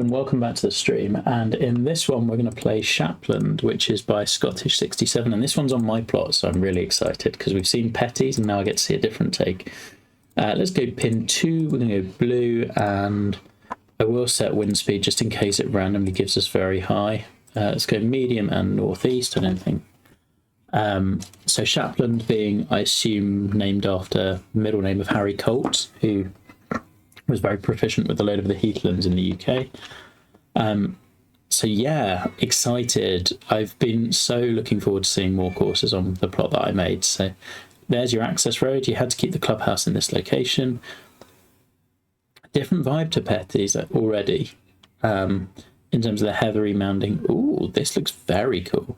and welcome back to the stream, and in this one we're going to play Shapland, which is by Scottish67, and this one's on my plot, so I'm really excited because we've seen Petties and now I get to see a different take. Let's go pin 2, we're going to go blue, and I will set wind speed just in case it randomly gives us very high. Let's go medium and northeast, I don't think. So Shapland being, I assume, named after the middle name of Harry Colt, who was very proficient with a load of the heathlands in the UK. So yeah, excited. I've been so looking forward to seeing more courses on the plot that I made. So there's your access road. You had to keep the clubhouse in this location. Different vibe to Petties already, in terms of the heathery mounding. Ooh, this looks very cool.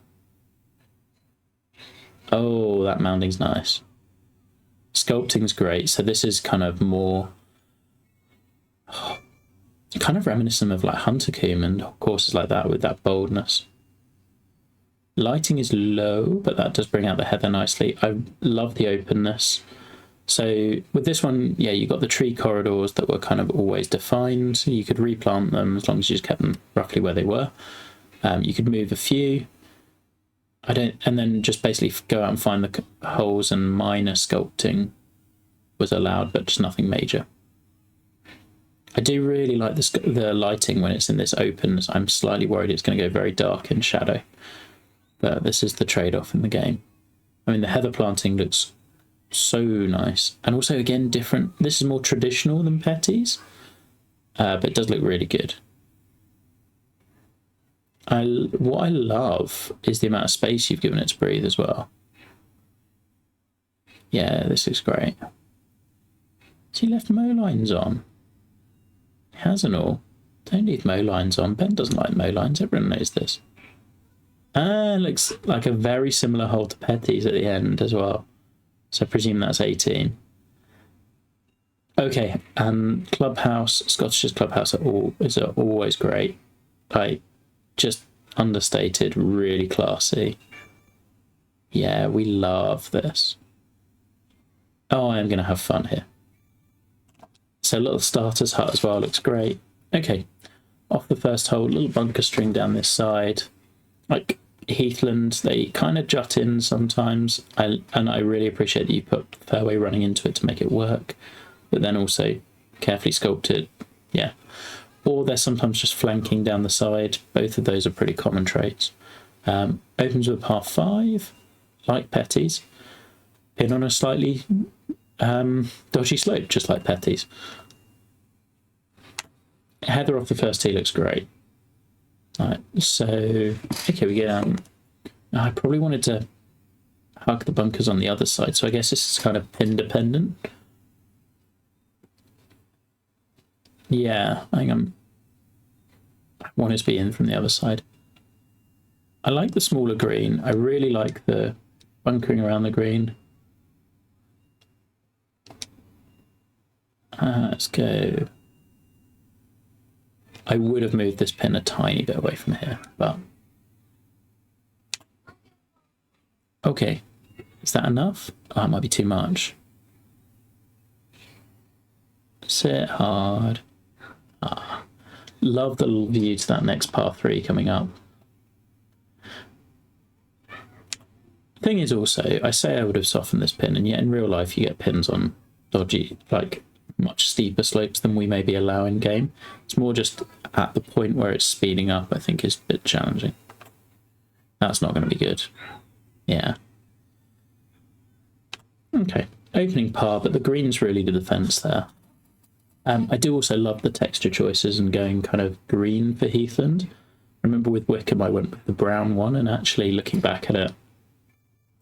Oh, that mounding's nice. Sculpting's great. So this is kind of more kind of reminiscent of like Huntercombe and courses like that with that boldness. Lighting is low, but that does bring out the heather nicely. I love the openness. So with this one, yeah, you got the tree corridors that were kind of always defined. So you could replant them as long as you just kept them roughly where they were. You could move a few. And then just basically go out and find the holes, and minor sculpting was allowed, but just nothing major. I do really like the lighting when it's in this openness. I'm slightly worried it's going to go very dark in shadow, but this is the trade-off in the game. I mean, the heather planting looks so nice, and also again different. This is more traditional than Petties, but it does look really good. What I love is the amount of space you've given it to breathe as well. Yeah, this looks great. Has he left mow lines on? Hasn't all. Don't leave mow lines on. Ben doesn't like mow lines. Everyone knows this. Looks like a very similar hole to Petties at the end as well. So I presume that's 18. Okay, clubhouse. Scottish's clubhouse is always great. Like, just understated, really classy. Yeah, we love this. Oh, I am going to have fun here. So little starter's hut as well looks great. Okay, off the first hole, little bunker string down this side. Like heathlands, they kind of jut in sometimes. And I really appreciate that you put fairway running into it to make it work, but then also carefully sculpted. Yeah. Or they're sometimes just flanking down the side. Both of those are pretty common traits. Opens with par 5, like Petties. Pin on a slightly dodgy slope, just like Petties. Heather off the first tee looks great. Alright, so okay, we get I probably wanted to hug the bunkers on the other side, so I guess this is kind of pin dependent. Yeah, I think I want it to be in from the other side. I like the smaller green. I really like the bunkering around the green. Let's go. I would have moved this pin a tiny bit away from here, but okay. Is that enough? Oh, it might be too much. Sit hard. Love the little view to that next par 3 coming up. Thing is also, I say I would have softened this pin, and yet in real life you get pins on dodgy, like much steeper slopes than we maybe allow in game. It's more just at the point where it's speeding up, I think is a bit challenging. That's not going to be good. Yeah. Okay, opening par, but the green's really the defense there. I do also love the texture choices and going kind of green for Heathland. Remember with Wickham I went with the brown one, and actually looking back at it,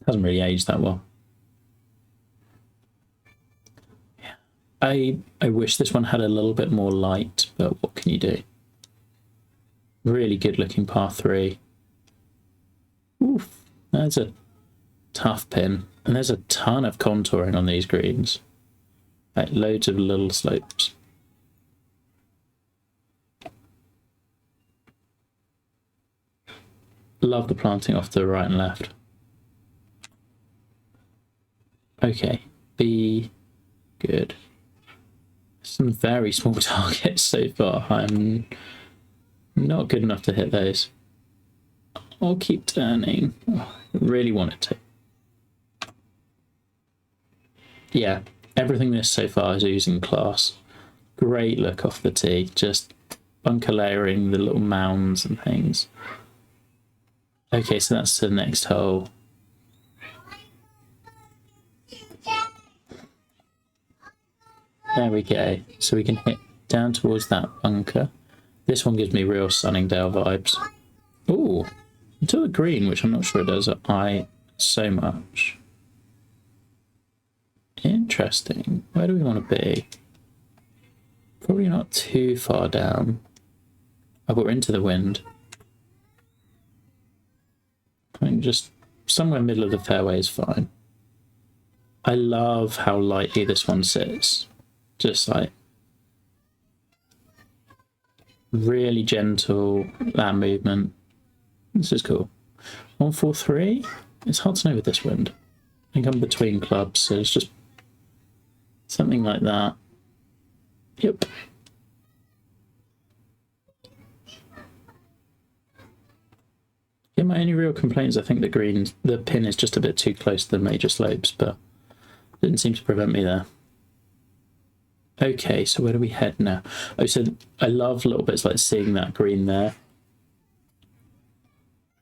hasn't really aged that well. Yeah. I wish this one had a little bit more light, but what can you do? Really good looking par 3. Oof, that's a tough pin. And there's a ton of contouring on these greens. Like loads of little slopes. Love the planting off to the right and left. Okay, be good. Some very small targets so far. I'm Not good enough to hit those. I'll keep turning. Oh, I really want it to. Yeah, everything this so far is using class. Great look off the tee. Just bunker layering the little mounds and things. Okay, so that's the next hole. There we go. So we can hit down towards that bunker. This one gives me real Sunningdale vibes. Ooh, to the green, which I'm not sure it does I so much. Interesting. Where do we want to be? Probably not too far down. Oh, but we're into the wind. I think just somewhere middle of the fairway is fine. I love how lightly this one sits. Just like really gentle land movement. This is cool. 143. It's hard to know with this wind. I think I'm between clubs, so it's just something like that. Yep. Yeah, my only real complaint is I think the pin is just a bit too close to the major slopes, but didn't seem to prevent me there. Okay, so where do we head now? Oh, so I love little bits like seeing that green there.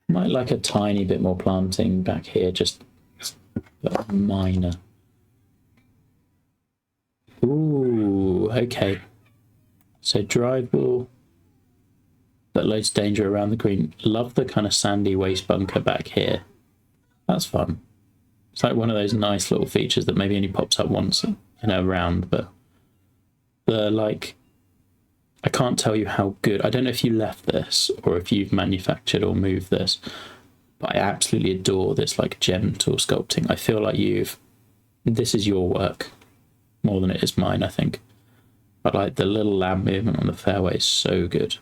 Might like a tiny bit more planting back here, just minor. Ooh, okay. So drive ball, but loads of danger around the green. Love the kind of sandy waste bunker back here. That's fun. It's like one of those nice little features that maybe only pops up once in a round, but the like, I can't tell you how good. I don't know if you left this or if you've manufactured or moved this, but I absolutely adore this like gentle sculpting. I feel like this is your work more than it is mine, I think. But like the little land movement on the fairway is so good.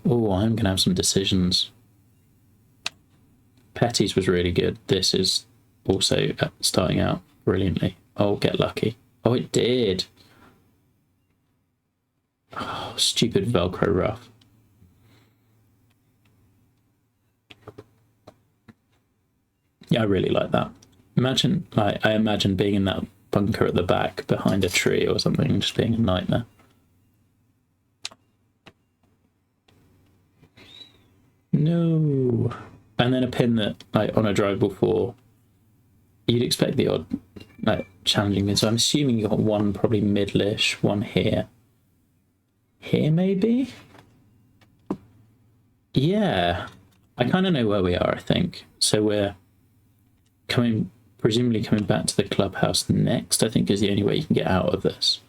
Oh, I'm gonna have some decisions. Petty's was really good. This is also starting out brilliantly. Oh, get lucky. Oh, it did. Oh, stupid Velcro rough. Yeah, I really like that. Imagine, like, I imagine being in that bunker at the back behind a tree or something, just being a nightmare. No. And then a pin that, like, on a drive ball 4, you'd expect the odd, like, challenging pin. So I'm assuming you got one probably middle-ish, one here. Here, maybe? Yeah. I kind of know where we are, I think. So we're presumably coming back to the clubhouse next, I think is the only way you can get out of this.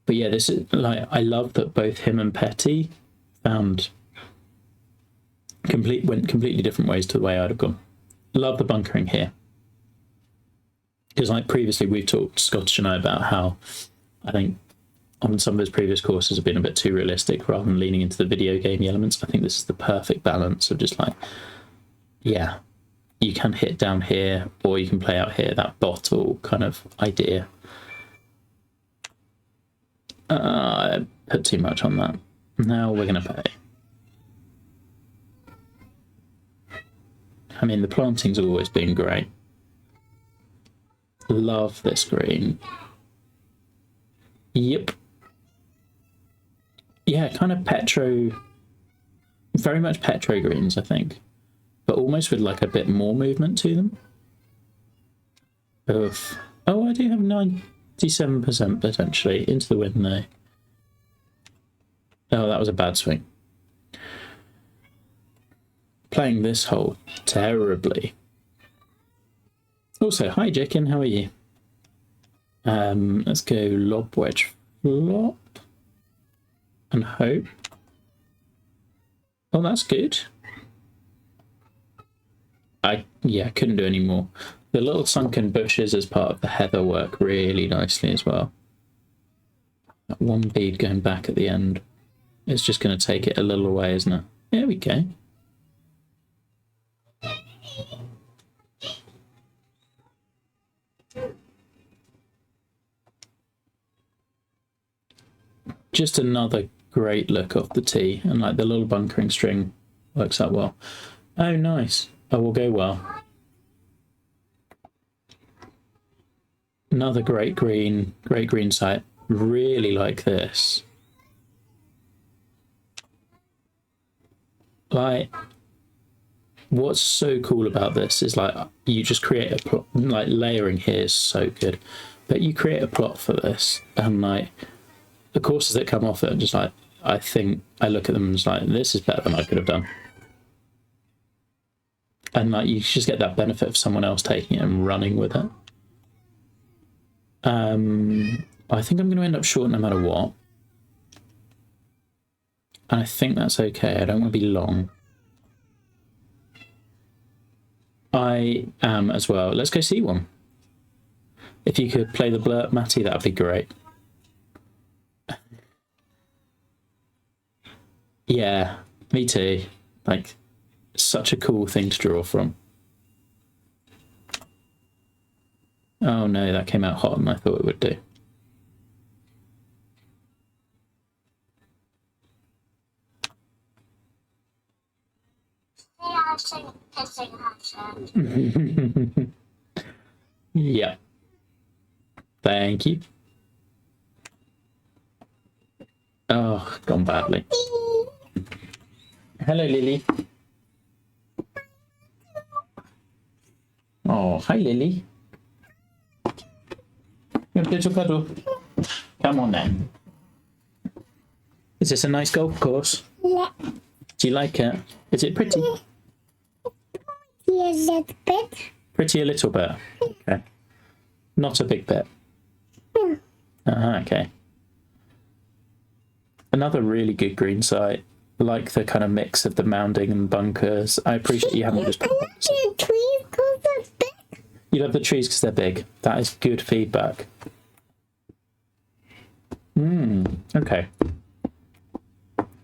But yeah, this is, like, I love that both him and Petty went completely different ways to the way I'd have gone. Love the bunkering here. Because like previously we've talked, Scottish and I, about how I think on some of his previous courses have been a bit too realistic rather than leaning into the video gamey elements. I think this is the perfect balance of just like, yeah, you can hit down here or you can play out here, that bottle kind of idea. I put too much on that. Now we're going to pay. I mean, the planting's always been great. Love this green. Yep. Yeah, kind of very much petro greens, I think, but almost with like a bit more movement to them. Oof. Oh, I do have 97% potentially into the wind though. Oh, that was a bad swing. Playing this hole terribly. Also, hi Jicken, how are you? Let's go lob wedge flop and hope. Oh, that's good. Yeah, couldn't do any more. The little sunken bushes as part of the heather work really nicely as well. That one bead going back at the end. It's just going to take it a little away, isn't it? There we go. just another great look off the tee, and like the little bunkering string works out well. Oh, nice. Oh, will go well. Another great green site. Really like this. Like, what's so cool about this is like you just create a plot. Like layering here is so good, but you create a plot for this, and like the courses that come off it, just like I think I look at them and just like this is better than I could have done. And like you just get that benefit of someone else taking it and running with it. I think I'm going to end up short no matter what. And I think that's okay. I don't want to be long. I am as well. Let's go see one. If you could play the blurt, Matty, that would be great. Yeah, me too. Like, such a cool thing to draw from. Oh no, that came out hotter than I thought it would do. Yeah. Thank you. Oh, gone badly. Hello, Lily. Oh, hi, Lily. You want to get your cuddle? Come on then. Is this a nice golf course? Yeah. Do you like it? Is it pretty? Yeah, a little bit. Pretty a little bit. Okay. Not a big bit. Okay. Another really good green site. Like the kind of mix of the mounding and bunkers. I appreciate you haven't just... You love the trees because they're big. That is good feedback. Okay.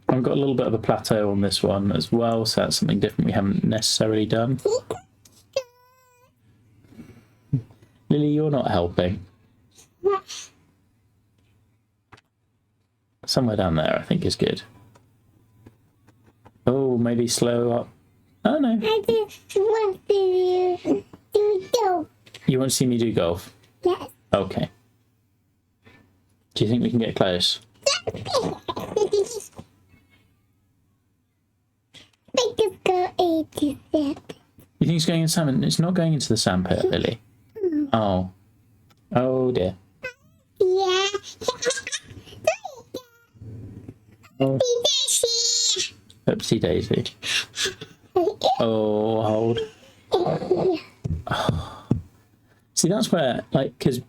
I've got a little bit of a plateau on this one as well, so that's something different we haven't necessarily done. Lily, you're not helping. Somewhere down there, I think, is good. Oh, maybe slow up. Oh, no. I just want to do golf. You want to see me do golf? Yes. Okay. Do you think we can get close? I just go 87. You think it's going in salmon? It's not going into the sandpit, Lily. Oh. Oh, dear. Yeah. Oh. Oopsie daisy. Oh, hold. Oh. See, that's where, like, because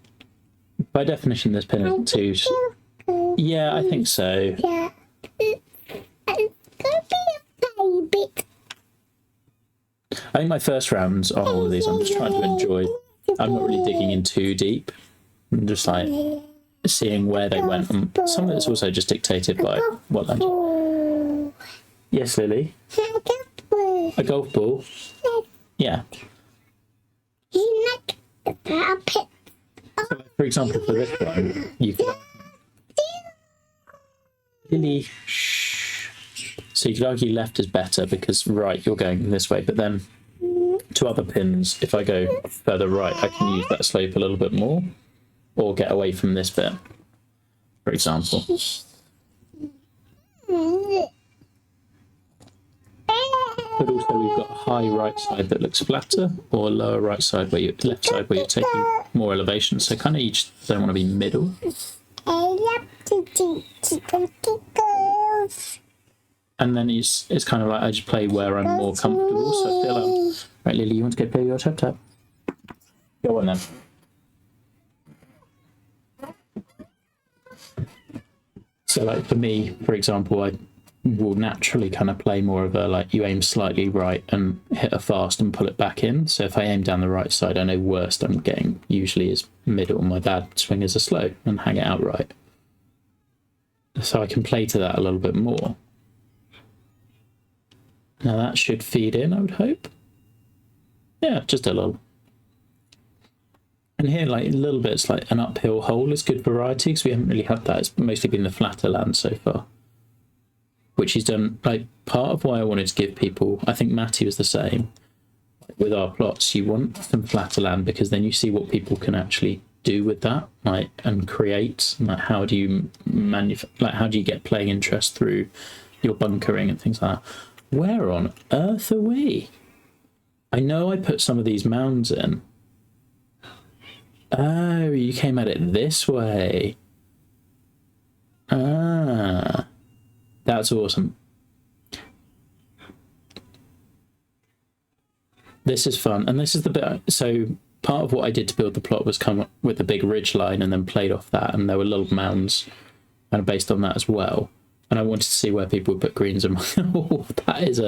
by definition, this pin is too. Yeah, I think so. Yeah. It's gonna be a tiny bit. I think my first rounds on all of these, I'm just trying to enjoy. I'm not really digging in too deep. I'm just like seeing where they went. And some of it's also just dictated by what I'm. Yes, Lily. A golf ball. Yeah. So, for example, for this one, you could. Lily. Shh. So you could argue left is better because right, you're going this way, but then to other pins, if I go further right, I can use that slope a little bit more or get away from this bit, for example. But also we've got a high right side that looks flatter or a lower right side where left side where you're taking more elevation. So kind of you just don't want to be middle. And then it's kind of like I just play where I'm more comfortable. So I feel like, right, Lily, you want to go play your tap tap? Go on then. So like for me, for example, I will naturally kind of play more of a like you aim slightly right and hit a fast and pull it back in. So if I aim down the right side, I know worst I'm getting usually is middle. My bad swing is a slow and hang it out right. So I can play to that a little bit more. Now that should feed in, I would hope. Yeah, just a little. And here, like a little bit, it's like an uphill hole is good variety because we haven't really had that. It's mostly been the flatter land so far, which he's done. Like part of why I wanted to give people, I think Matty was the same. With our plots, you want some flatter land because then you see what people can actually do with that, like and create. Like how do you how do you get playing interest through your bunkering and things like that? Where on earth are we? I know I put some of these mounds in. Oh, you came at it this way. Ah, that's awesome. This is fun, and this is the bit. So part of what I did to build the plot was come up with a big ridge line and then played off that, and there were little mounds kind of based on that as well. And I wanted to see where people would put greens. And oh, that is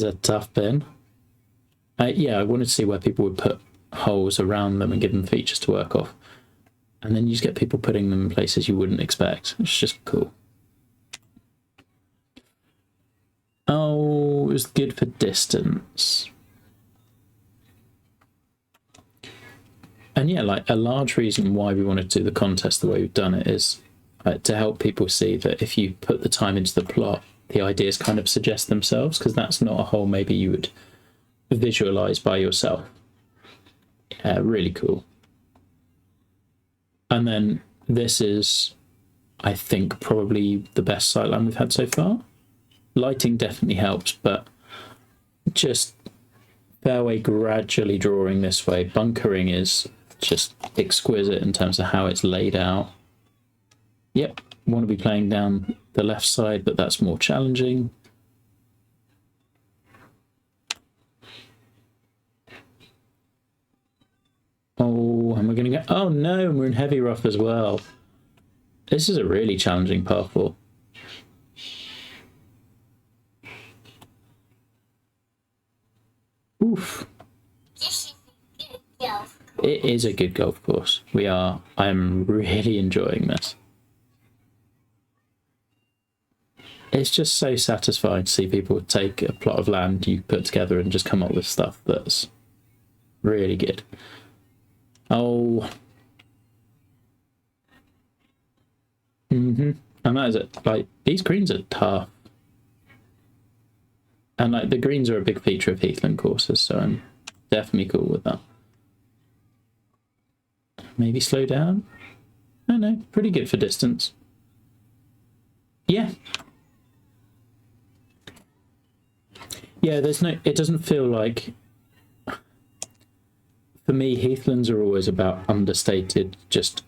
a tough bin. Yeah, I wanted to see where people would put holes around them and give them features to work off, and then you just get people putting them in places you wouldn't expect. It's just cool. Oh, it was good for distance. And yeah, like a large reason why we wanted to do the contest the way we've done it is to help people see that if you put the time into the plot, the ideas kind of suggest themselves, because that's not a hole maybe you would visualize by yourself. Really cool. And then this is, I think, probably the best sightline we've had so far. Lighting definitely helps, but just fairway gradually drawing this way. Bunkering is just exquisite in terms of how it's laid out. Yep, want to be playing down the left side, but that's more challenging. Oh, and we're going to go... Oh no, we're in heavy rough as well. This is a really challenging par 4. Oof. It is a good golf course. I'm really enjoying this. It's just so satisfying to see people take a plot of land you put together and just come up with stuff that's really good. Oh. And that is it. Like, these greens are tough. And like the greens are a big feature of Heathland courses, so I'm definitely cool with that. Maybe slow down? I don't know, pretty good for distance. Yeah. Yeah, it doesn't feel like, for me, Heathlands are always about understated just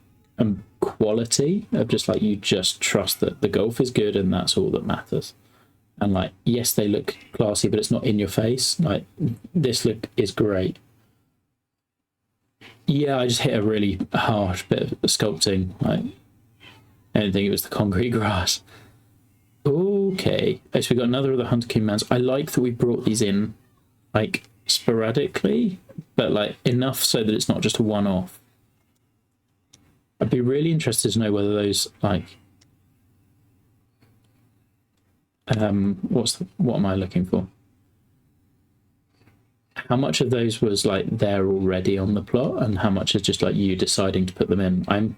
quality of just like, you just trust that the golf is good and that's all that matters. And like, yes, they look classy, but it's not in your face. Like, this look is great. Yeah, I just hit a really harsh bit of sculpting. Like, I didn't think it was the concrete grass. Okay, so we got another of the Hunter King mounds. I like that we brought these in, like, sporadically, but like enough so that it's not just a one-off. I'd be really interested to know whether those, like, what am I looking for? How much of those was like there already on the plot, and how much is just like you deciding to put them in?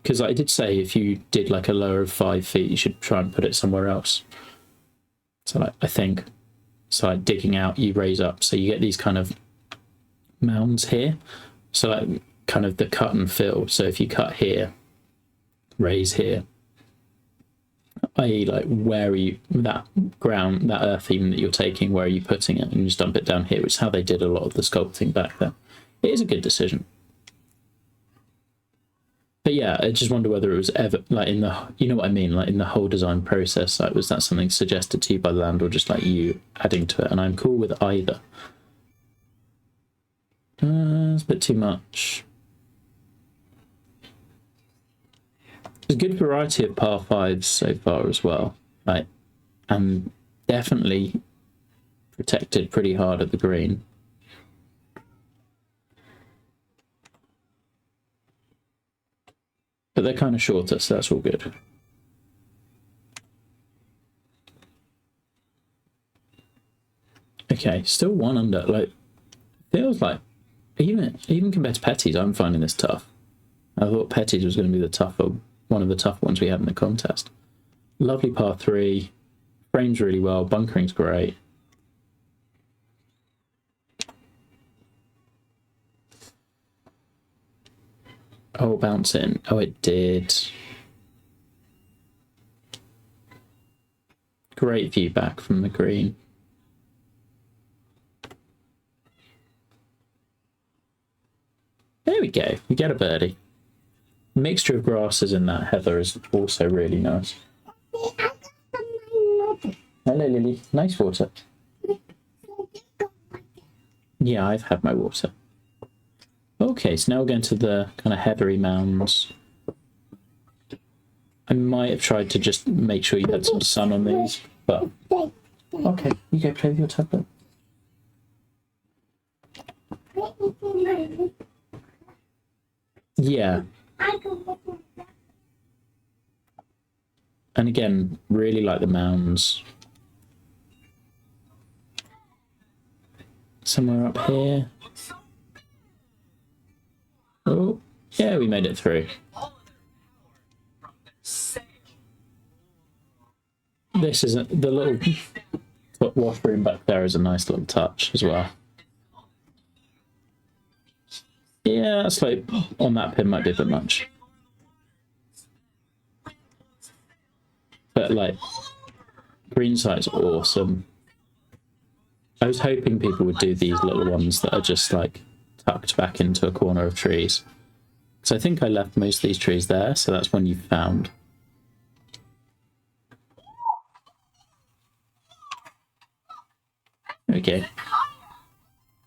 Because I did say if you did like a lower of 5 feet, you should try and put it somewhere else. So like, I think, so like digging out, you raise up, so you get these kind of mounds here. So like kind of the cut and fill. So if you cut here, raise here, i.e. like where are you, that ground, that earth even that you're taking, where are you putting it, and you just dump it down here, which is how they did a lot of the sculpting back then. It is a good decision. But yeah, I just wonder whether it was ever like in the, you know what I mean, like in the whole design process, like was that something suggested to you by the land or just like you adding to it? And I'm cool with either. It's a bit too much. There's a good variety of par 5s so far as well, right? And definitely protected pretty hard at the green. But they're kind of shorter, so that's all good. Okay, still 1 under. Like, feels like Even compared to Petties, I'm finding this tough. I thought Petties was going to be one of the tougher ones we had in the contest. Lovely par 3, frames really well, bunkering's great. Oh, bounce in. Oh, it did. Great view back from the green. There we go. We get a birdie. Mixture of grasses in that heather is also really nice. Hello, Lily. Nice water. Yeah, I've had my water. Okay, so now we're going to the kind of heathery mounds. I might have tried to just make sure you had some sun on these, but... Okay, you go play with your tablet. Yeah. And again, really like the mounds. Somewhere up here. Oh, yeah, we made it through. This is the little washroom back there is a nice little touch as well. Yeah, that's like on that pin might be a bit much. But like, green sight's awesome. I was hoping people would do these little ones that are just like tucked back into a corner of trees. So I think I left most of these trees there, so that's one you found. Okay.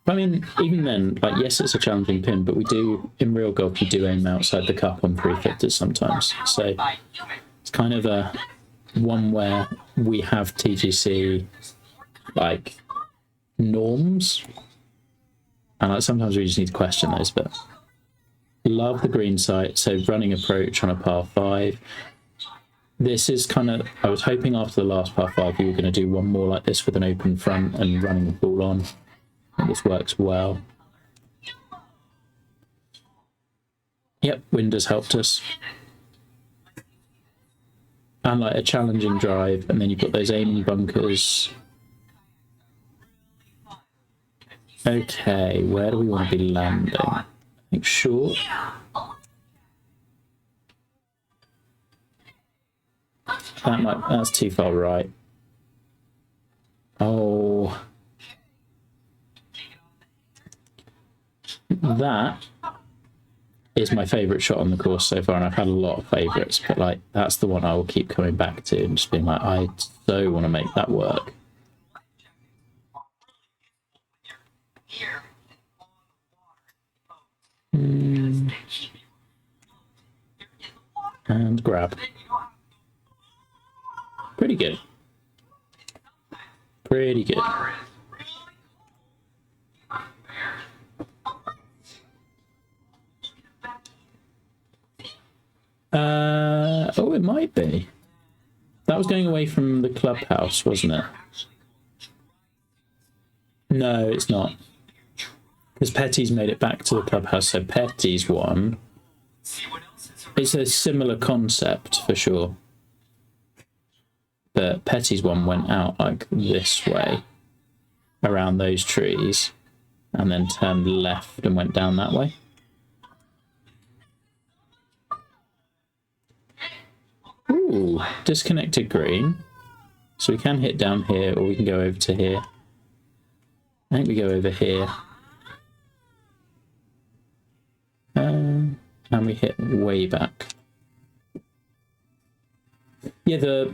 I mean, even then, like, yes, it's a challenging pin, but we do, in real golf, we do aim outside the cup on 350s sometimes. So it's kind of a one where we have TGC, like, norms. And like, sometimes we just need to question those, but love the green sight. So running approach on a par 5. This is kind of, I was hoping after the last par 5 you were going to do one more like this with an open front and running the ball on. And this works well. Yep, wind has helped us. And like a challenging drive, and then you've got those aiming bunkers. Okay, where do we want to be landing? I think short. That's too far right. Oh. That is my favourite shot on the course so far, and I've had a lot of favourites, but like that's the one I will keep coming back to and just being like, I so want to make that work. And grab. Pretty good. Pretty good. Oh, it might be. That was going away from the clubhouse, wasn't it? No, it's not. Because Petty's made it back to the clubhouse, so Petty's won. It's a similar concept, for sure. But Petty's one went out like this way, around those trees, and then turned left and went down that way. Ooh, disconnected green. So we can hit down here, or we can go over to here. I think we go over here. And we hit way back. Yeah,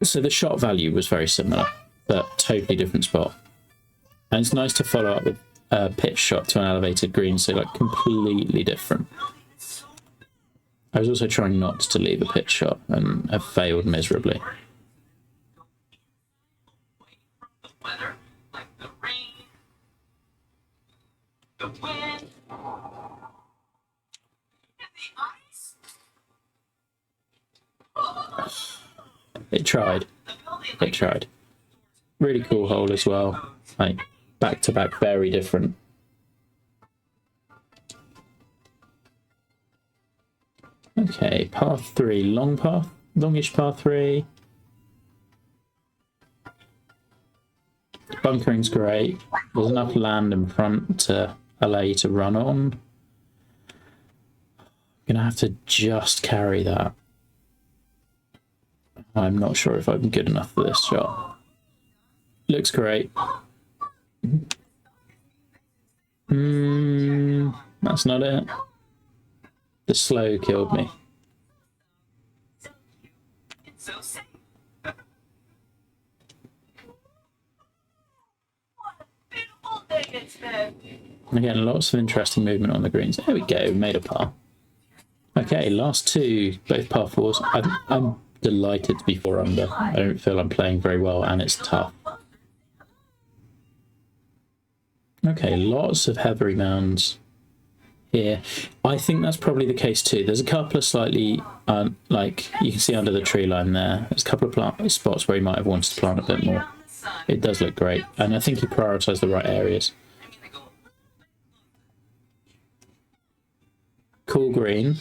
so the shot value was very similar, but totally different spot. And it's nice to follow up with a pitch shot to an elevated green, so like completely different. I was also trying not to leave a pitch shot and have failed miserably. It tried. It tried. Really cool hole as well. Like back to back, very different. Okay, path 3, longish path 3. Bunkering's great. There's enough land in front to allow you to run on. I'm gonna have to just carry that. I'm not sure if I'm good enough for this shot. Looks great. That's not it. The slow killed me. Again, lots of interesting movement on the greens. There we go, made a par. Okay, last two, both par fours. I'm delighted to be 4 under. I don't feel I'm playing very well, and it's tough. Okay, lots of heavy mounds here. I think that's probably the case too. There's a couple of slightly, like you can see under the tree line there, there's a couple of spots where he might have wanted to plant a bit more. It does look great, and I think he prioritised the right areas. Cool green.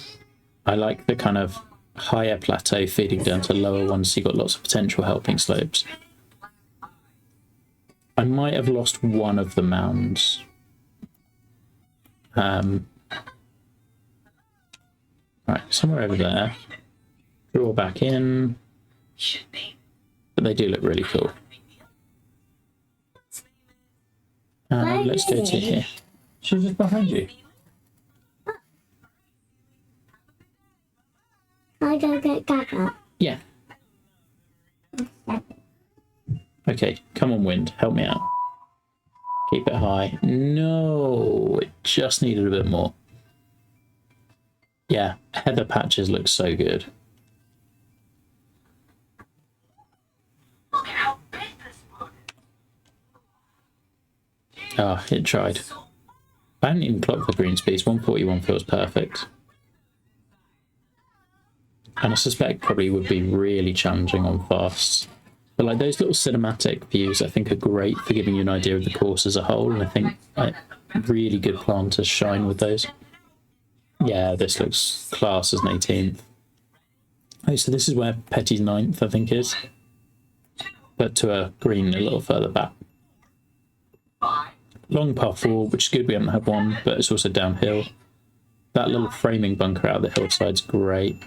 I like the kind of higher plateau feeding down to lower ones, so you've got lots of potential helping slopes. I might have lost one of the mounds. Right, somewhere over there. Draw back in. But they do look really cool. Let's go to here. She's just behind you. I go get Gaga. Yeah. Okay, come on, wind. Help me out. Keep it high. No, it just needed a bit more. Yeah, heather patches look so good. Ah, it tried. I haven't even clocked the green speeds. 141 feels perfect. And I suspect probably would be really challenging on fasts. But like those little cinematic views I think are great for giving you an idea of the course as a whole, and I think like, really good planters shine with those. Yeah, this looks class as an 18th. Oh, so this is where Petty's 9th I think is. But to a green a little further back. Long par 4, which is good, we haven't had one, but it's also downhill. That little framing bunker out the hillside's great.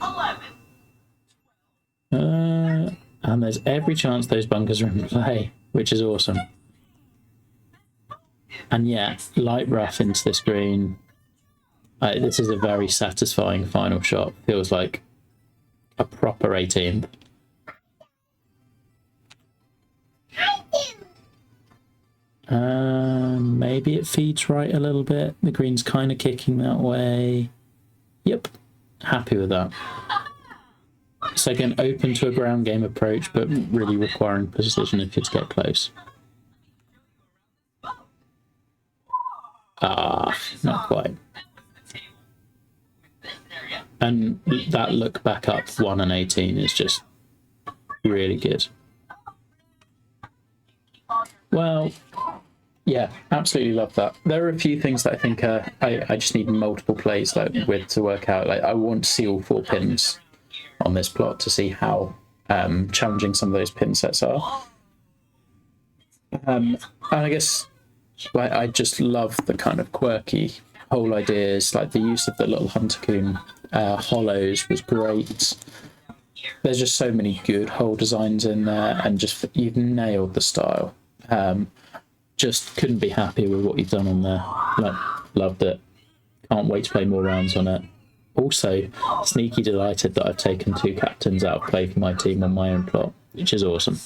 And there's every chance those bunkers are in play, which is awesome. And yeah, light rough into this green. This is a very satisfying final shot. Feels like a proper 18th. Maybe it feeds right a little bit. The green's kind of kicking that way. Yep, happy with that. So again, open to a ground game approach, but really requiring precision if you to get close. Ah, not quite. And that look back up 1 and 18 is just really good. Well, yeah, absolutely love that. There are a few things that I think I just need multiple plays with to work out. Like I want to see all 4 pins on this plot to see how challenging some of those pin sets are. And I guess like I just love the kind of quirky whole ideas, like the use of the little hunter-coon hollows was great. There's just so many good hole designs in there, and just you've nailed the style. Just couldn't be happier with what you've done on there. Like, loved it. Can't wait to play more rounds on it. Also, sneaky delighted that I've taken 2 captains out of play for my team on my own plot, which is awesome.